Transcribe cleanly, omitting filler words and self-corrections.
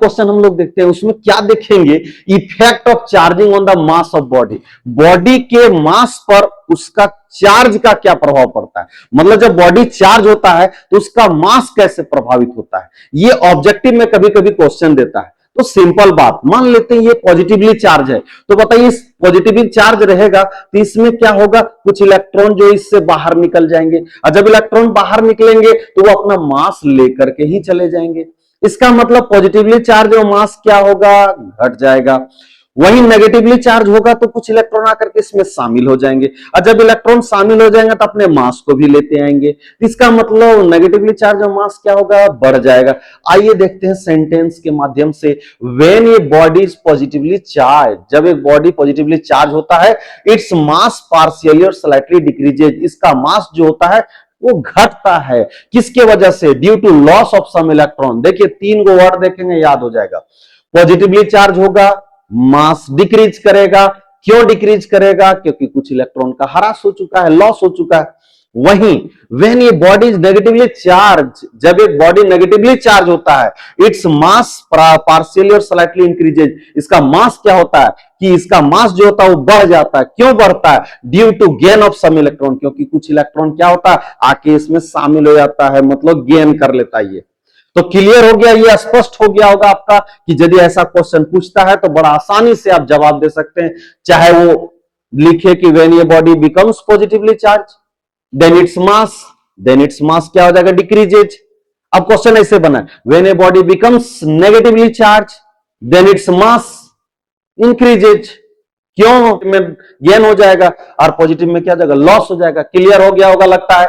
Question हम लोग देखते हैं, उसमें क्या देखेंगे, effect of charging on the mass of body. Body के मास पर उसका चार्ज का क्या प्रभाव पड़ता है, मतलब जब बॉडी चार्ज होता है तो उसका मास कैसे प्रभावित होता है, ये ऑब्जेक्टिव में कभी कभी क्वेश्चन देता है। तो सिंपल बात, मान लेते हैं ये पॉजिटिवली चार्ज है, तो बताइए पॉजिटिवली चार्ज रहेगा तो इसमें क्या होगा, कुछ इलेक्ट्रॉन जो इससे बाहर निकल जाएंगे, और जब इलेक्ट्रॉन बाहर निकलेंगे तो वो अपना मास लेकर के ही चले जाएंगे। इसका मतलब पॉजिटिवली चार्ज और मास क्या होगा, घट जाएगा। वही नेगेटिवली चार्ज होगा तो कुछ इलेक्ट्रॉन आकर के इसमें शामिल हो जाएंगे, और जब इलेक्ट्रॉन शामिल हो जाएंगे तो अपने मास को भी लेते आएंगे। इसका मतलब नेगेटिवली चार्ज और मास क्या होगा, बढ़ जाएगा। आइए देखते हैं सेंटेंस के माध्यम से। When a body is positively charge, जब एक बॉडी पॉजिटिवली चार्ज होता है, इट्स मास पार्शियली और स्लाइटली डिक्रीजेज, इसका मास जो होता है वो घटता है। किसके वजह से, due to loss of some electron. देखिए 3 गो वर्ड देखेंगे, याद हो जाएगा। पॉजिटिवली चार्ज होगा, मास डिक्रीज करेगा। क्यों डिक्रीज करेगा, क्योंकि कुछ इलेक्ट्रॉन का ह्रास हो चुका है, लॉस हो चुका है। वहीं व्हेन ये बॉडी इज नेगेटिवली चार्ज, जब एक बॉडी नेगेटिवली चार्ज होता है, इट्स मास पार्शियली और स्लाइटली इंक्रीजेज, इसका मास क्या होता है कि इसका मास जो होता है वो बढ़ जाता है। क्यों बढ़ता है, due to gain of some electron, क्योंकि कुछ इलेक्ट्रॉन क्या होता है आके इसमें शामिल हो जाता है, मतलब गेन कर लेता है। ये तो क्लियर हो गया, ये स्पष्ट हो गया होगा आपका कि यदि ऐसा क्वेश्चन पूछता है तो बड़ा आसानी से आप जवाब दे सकते हैं। चाहे वो लिखे कि व्हेन ये body becomes positively charge then its mass क्या हो जाएगा, डिक्रीजेज। अब क्वेश्चन ऐसे बना, when a body becomes negatively charge then its mass increases. क्यों में गेन हो जाएगा और पॉजिटिव में क्या हो जाएगा, लॉस हो जाएगा। क्लियर हो गया होगा लगता है।